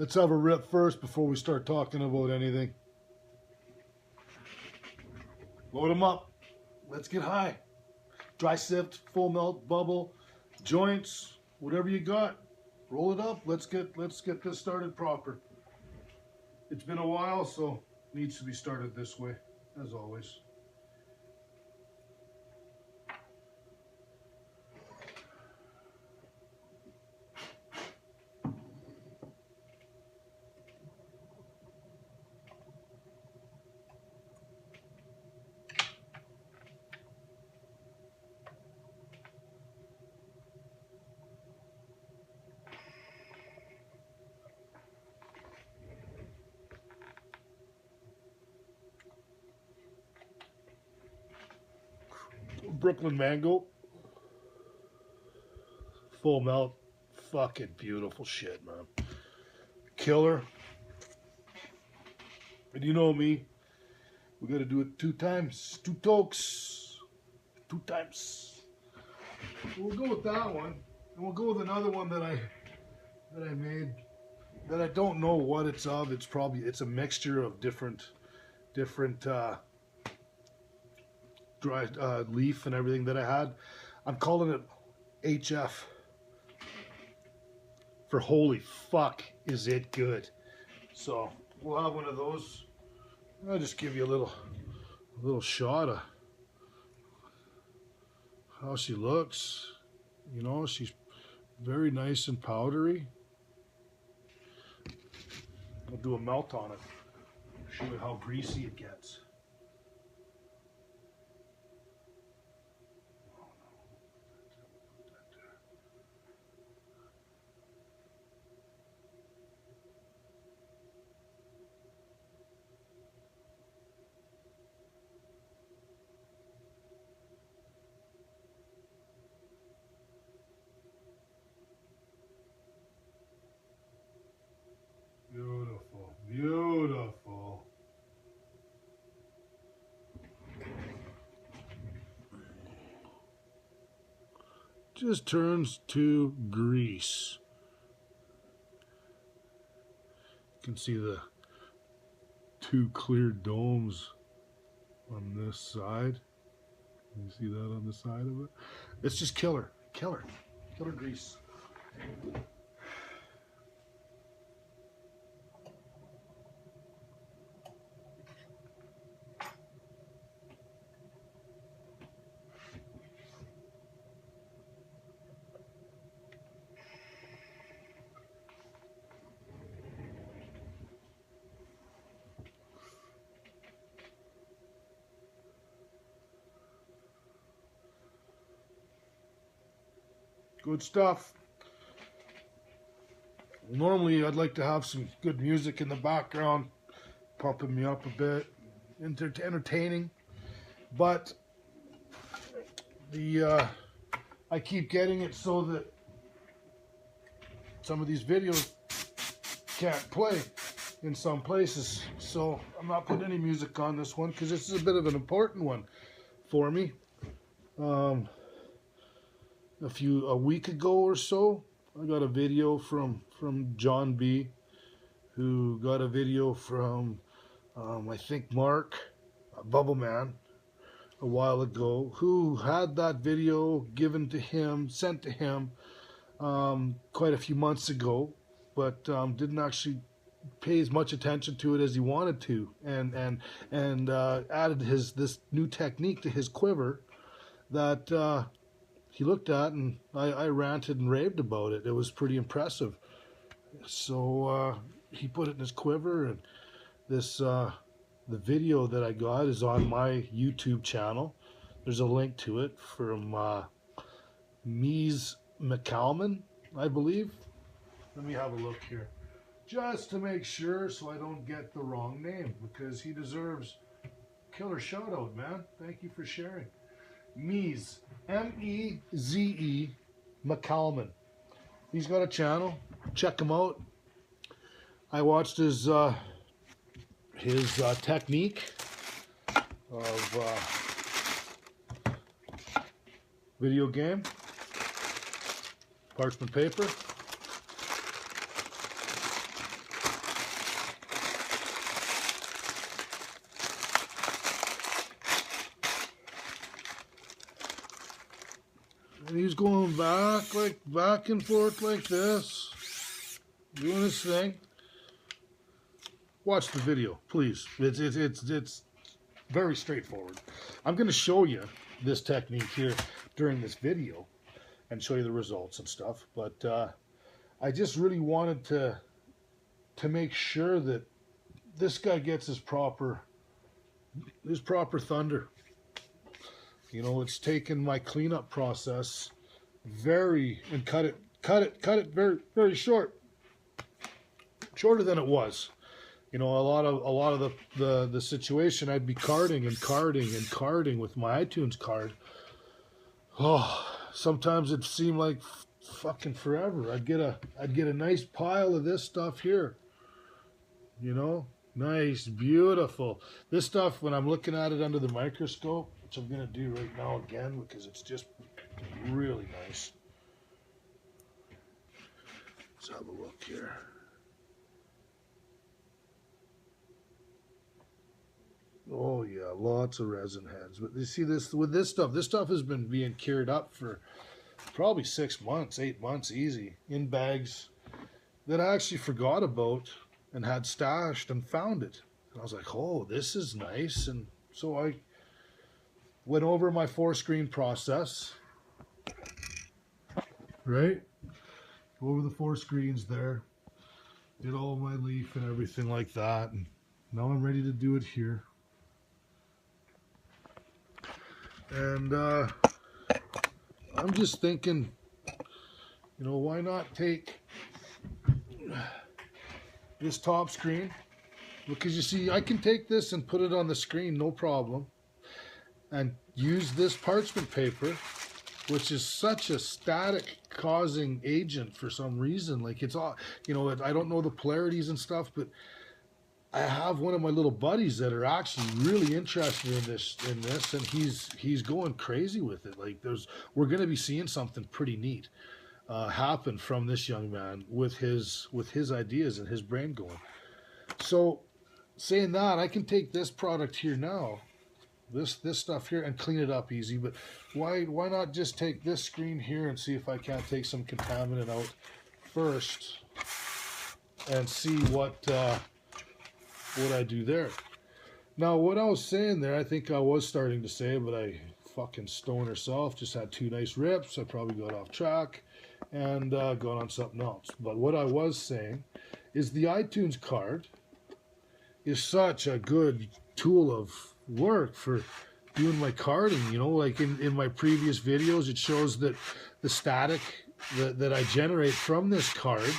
Let's have a rip first before we start talking about anything. Load them up. Let's get high. Dry sift, full melt, bubble, joints, whatever you got. Roll it up. Let's get this started proper. It's been a while, so it needs to be started this way, as always. Brooklyn Mango. Full melt. Fucking beautiful shit, man. Killer. And you know me. We gotta do it 2 times. 2 tokes. 2 times. We'll go with that one. And we'll go with another one that I made that I don't know what it's of. It's a mixture of different dry leaf and everything that I had. I'm calling it HF for holy fuck is it good. So we'll have one of those. I'll just give you a little shot of how she looks. You know, she's very nice and powdery. I'll do a melt on it. Show you how greasy it gets. Beautiful, beautiful. Just turns to grease. You can see the 2 clear domes on this side. You see that on the side of it? It's just killer grease. Good stuff. Normally I'd like to have some good music in the background, pumping me up a bit, entertaining, but I keep getting it so that some of these videos can't play in some places, so I'm not putting any music on this one because this is a bit of an important one for me. A week ago or so, I got a video from John B, who got a video from I think Mark Bubble Man a while ago, who had that video sent to him quite a few months ago, but didn't actually pay as much attention to it as he wanted to, and added this new technique to his quiver that he looked at, and I ranted and raved about it. It was pretty impressive. So he put it in his quiver, and the video that I got is on my YouTube channel. There's a link to it from meze macalman, I believe. Let me have a look here, just to make sure, so I don't get the wrong name, because he deserves killer shout out, man. Thank you for sharing. Meze, M-E-Z-E, macalman. He's got a channel. Check him out. I watched his technique of video game, parchment paper. And he's going back and forth like this, doing his thing. Watch the video, please. It's very straightforward. I'm going to show you this technique here during this video and show you the results and stuff. But I just really wanted to make sure that this guy gets his proper thunder. You know, it's taken my cleanup process and cut it very, very short, shorter than it was. You know, a lot of the situation, I'd be carding with my iTunes card. Oh, sometimes it seemed like fucking forever. I'd get a nice pile of this stuff here. You know, nice, beautiful. This stuff, when I'm looking at it under the microscope, which I'm gonna do right now again because it's just really nice. Let's have a look here. Oh yeah, lots of resin heads. But you see this with this stuff has been being cured up for probably 6 months, 8 months easy, in bags that I actually forgot about and had stashed and found it. And I was like, oh, this is nice. And so I went over my 4-screen process, right? Go over the 4 screens there, did all my leaf and everything like that. And now I'm ready to do it here. And I'm just thinking, you know, why not take this top screen? Because you see, I can take this and put it on the screen, no problem, and use this parchment paper, which is such a static causing agent for some reason. Like, it's all, you know, I don't know the polarities and stuff, but I have one of my little buddies that are actually really interested in this, and he's going crazy with it. Like, we're going to be seeing something pretty neat happen from this young man with his ideas and his brain going. So, saying that, I can take this product here now, this stuff here, and clean it up easy. But why not just take this screen here and see if I can't take some contaminant out first and see what I do there. Now, what I was saying there, I think I was starting to say, but I fucking stoner self just had 2 nice rips. I probably got off track and got on something else. But what I was saying is the iTunes card is such a good tool of work for doing my carding. You know, like in my previous videos, it shows that the static that I generate from this card,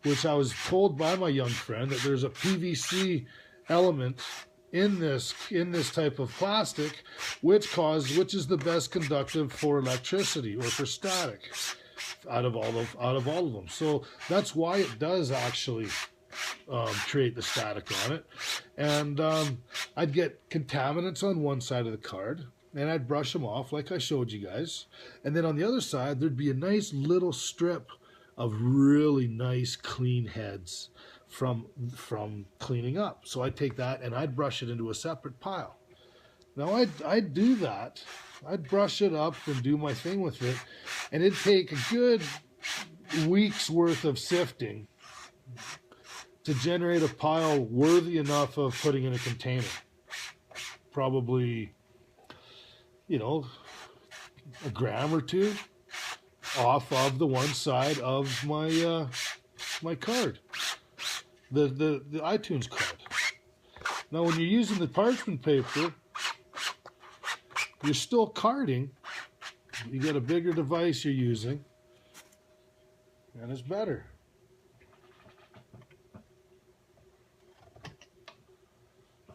which I was told by my young friend that there's a PVC element in this type of plastic, which is the best conductive for electricity or for static out of all of them. So that's why it does actually create the static on it. And I'd get contaminants on one side of the card, and I'd brush them off like I showed you guys. And then on the other side, there'd be a nice little strip of really nice clean heads from cleaning up. So I'd take that and I'd brush it into a separate pile. Now I'd do that. I'd brush it up and do my thing with it, and it'd take a good week's worth of sifting to generate a pile worthy enough of putting in a container. Probably, you know, a gram or 2 off of the one side of my my card, the iTunes card. Now, when you're using the parchment paper, you're still carding. You get a bigger device you're using, and it's better.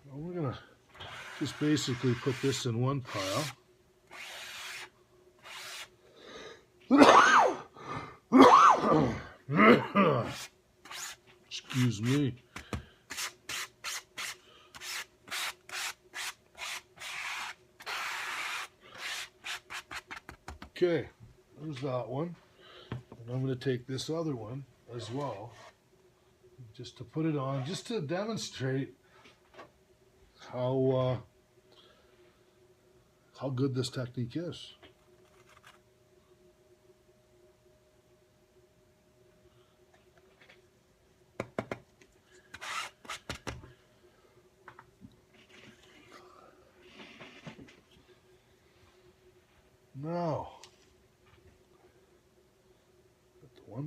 Well, we're gonna just basically put this in one pile. Excuse me. Okay, there's that one. And I'm going to take this other one as well, just to put it on, just to demonstrate how good this technique is.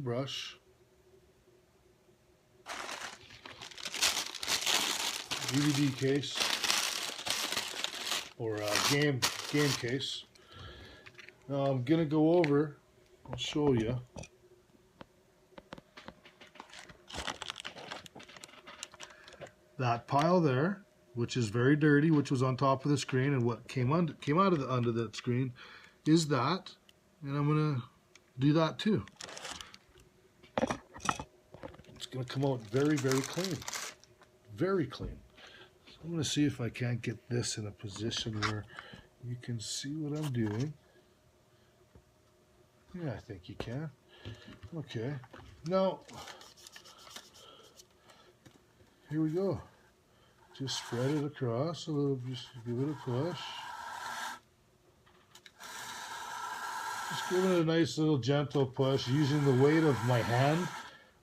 brush. DVD case or game case. Now I'm gonna go over. I'll show you. That pile there, which is very dirty, which was on top of the screen, and what came out of the under that screen, is that, and I'm gonna do that too. It's gonna come out very, very clean, very clean. So I'm gonna see if I can't get this in a position where you can see what I'm doing. Yeah, I think you can. Okay, now here we go. Just spread it across a little, just give it a push. Just give it a nice little gentle push using the weight of my hand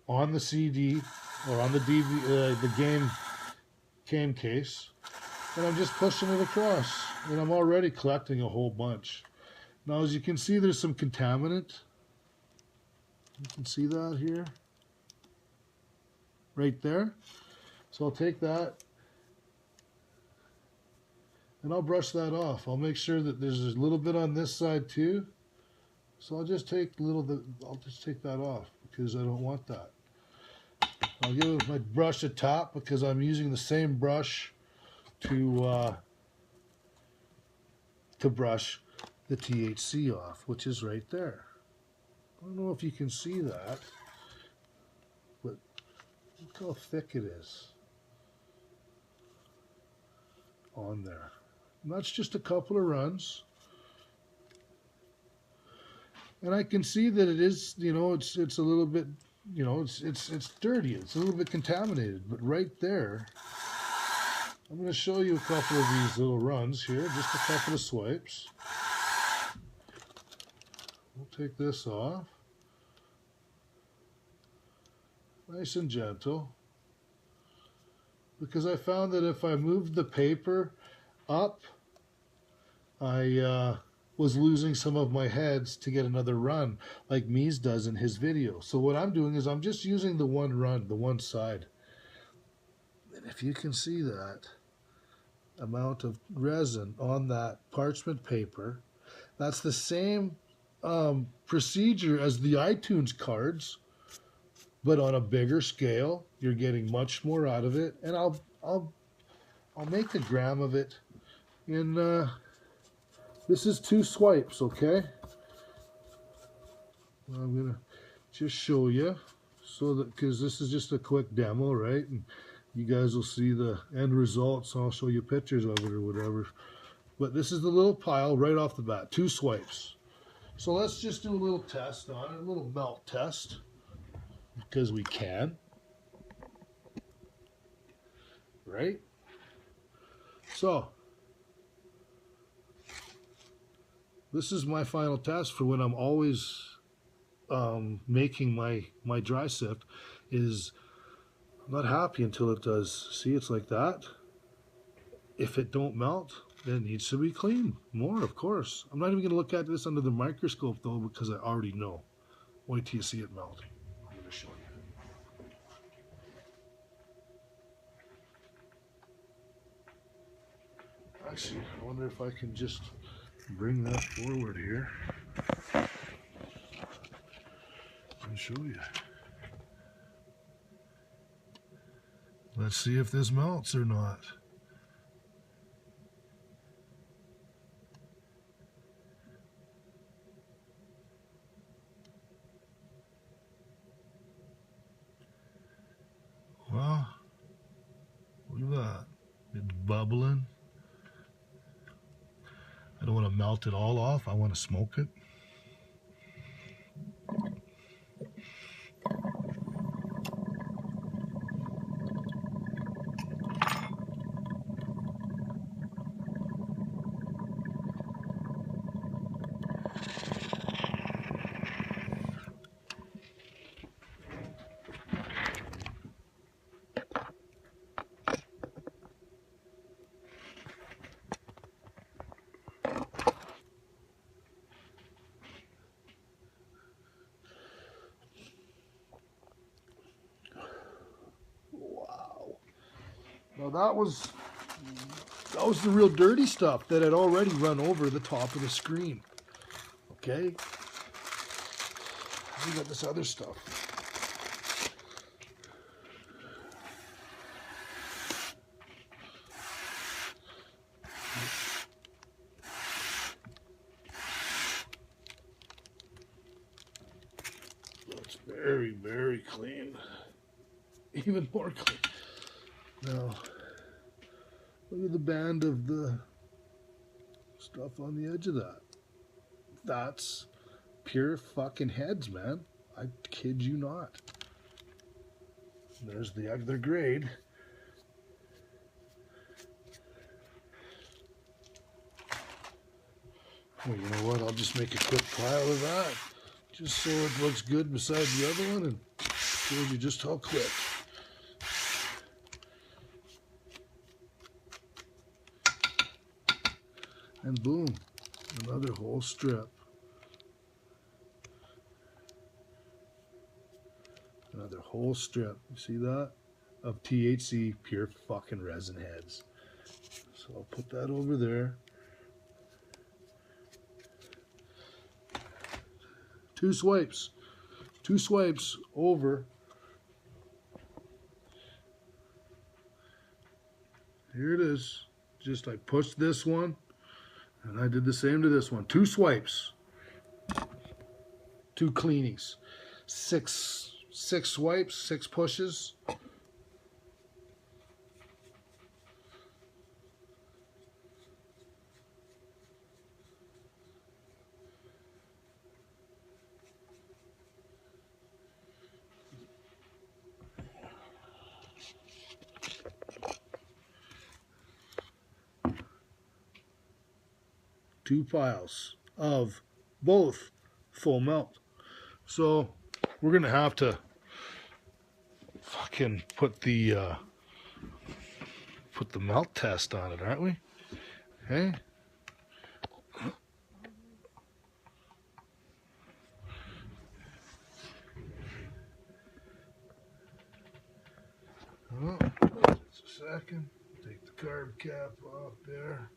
on the CD or on the the game case. And I'm just pushing it across. And I'm already collecting a whole bunch. Now as you can see, there's some contaminant. You can see that here. Right there. So I'll take that and I'll brush that off. I'll make sure that there's a little bit on this side too. So I'll just take that off because I don't want that. I'll give my brush a tap because I'm using the same brush to brush the THC off, which is right there. I don't know if you can see that, but look how thick it is on there. And that's just a couple of runs. And I can see that it is, you know, it's a little bit, you know, it's dirty. It's a little bit contaminated. But right there, I'm going to show you a couple of these little runs here, just a couple of swipes. We'll take this off. Nice and gentle. Because I found that if I moved the paper up, I was losing some of my heads to get another run, like Meze does in his video. So what I'm doing is I'm just using the one run, the one side. And if you can see that amount of resin on that parchment paper, that's the same procedure as the iTunes cards, but on a bigger scale. You're getting much more out of it, and I'll make a gram of it in this is 2 swipes, okay? I'm gonna just show you so that, because this is just a quick demo, right? And you guys will see the end results. I'll show you pictures of it or whatever. But this is the little pile right off the bat, 2 swipes. So let's just do a little test on it, a little melt test, because we can, right? So this is my final test for when I'm always making my dry sift. Is I'm not happy until it does. See, it's like that. If it don't melt, then it needs to be cleaned more, of course. I'm not even going to look at this under the microscope though, because I already know. Wait till you see it melt. I'm going to show you. Actually, I wonder if I can just bring that forward here and show you. Let's see if this melts or not. Well, look at that. It's bubbling. I don't want to melt it all off. I want to smoke it. Now that was the real dirty stuff that had already run over the top of the screen. Okay? We got this other stuff. It's very, very clean. Even more clean. Now, look at the band of the stuff on the edge of that. That's pure fucking heads, man. I kid you not. There's the other grade. Well, you know what? I'll just make a quick pile of that. Just so it looks good beside the other one and shows you just how quick. And boom, another whole strip. Another whole strip. You see that? Of THC pure fucking resin heads. So I'll put that over there. Two swipes over. Here it is. Just I pushed this one and I did the same to this one. Two swipes. Two cleanings. Six swipes, 6 pushes. Two piles of both full melt. So we're gonna have to fucking put the melt test on it, aren't we? Hey. Oh, just a second. Take the carb cap off there.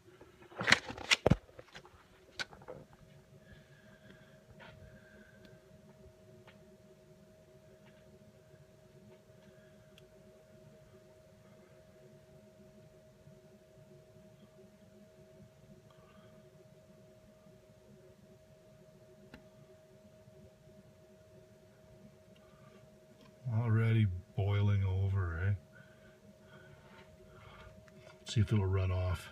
Already boiling over, eh? See if it'll run off.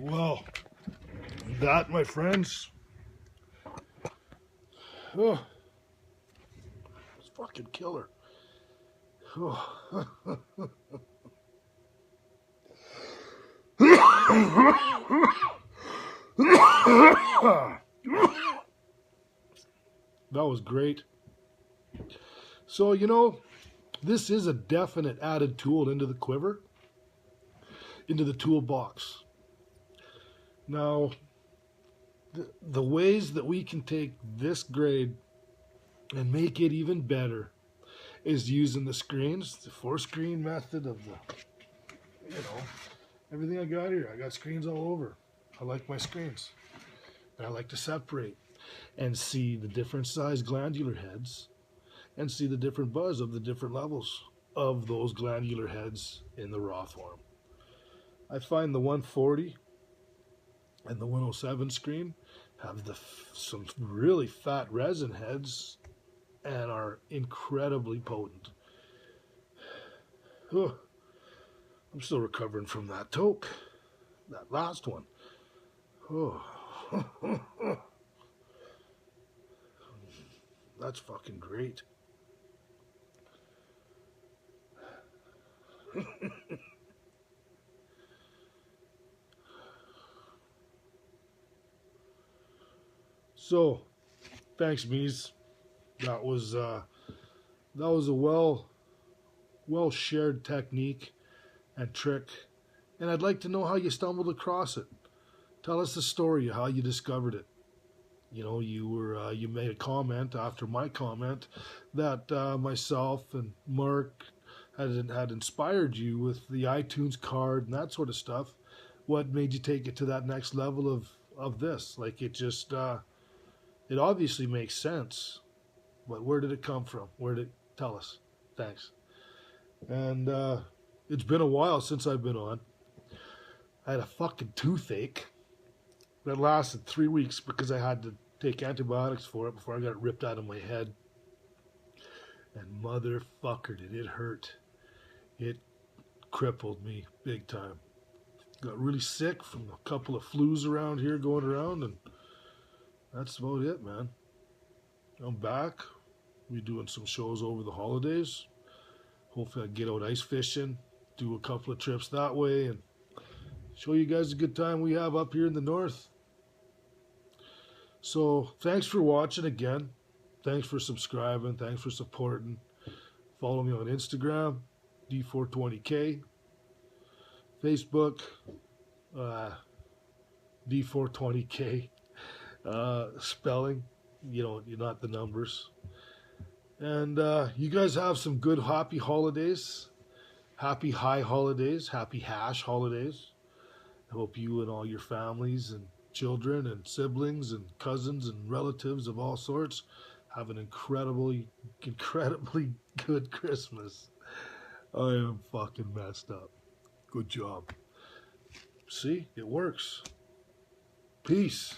Well, that, my friends, oh, it's fucking killer. Oh. That was great. So, you know, this is a definite added tool into the quiver, into the toolbox. Now, the ways that we can take this grade and make it even better is using the screens, the 4-screen method of the, you know, everything I got here. I got screens all over. I like my screens. And I like to separate and see the different size glandular heads and see the different buzz of the different levels of those glandular heads in the raw form. I find the 140 and the 107 screen have some really fat resin heads and are incredibly potent. Oh, I'm still recovering from that toke, that last one. Oh, That's fucking great. So, thanks, Mies. That was a well shared technique and trick, and I'd like to know how you stumbled across it. Tell us the story, how you discovered it. You know, you made a comment after my comment that myself and Mark had inspired you with the iTunes card and that sort of stuff. What made you take it to that next level of this? Like it just it obviously makes sense, but where did it come from? Where did tell us? Thanks. And it's been a while since I've been on. I had a fucking toothache that lasted 3 weeks because I had to take antibiotics for it before I got it ripped out of my head. And motherfucker, did it hurt. It crippled me big time. Got really sick from a couple of flus around here going around, and that's about it, man. I'm back. We're doing some shows over the holidays. Hopefully I get out ice fishing, do a couple of trips that way, and show you guys a good time we have up here in the north. So thanks for watching again. Thanks for subscribing. Thanks for supporting. Follow me on Instagram, D420K. Facebook, D420K. Spelling, you're not the numbers. And you guys have some good happy holidays. Happy high holidays. Happy hash holidays. I hope you and all your families and children and siblings and cousins and relatives of all sorts have an incredibly good Christmas. I am fucking messed up. Good job. See, it works. Peace.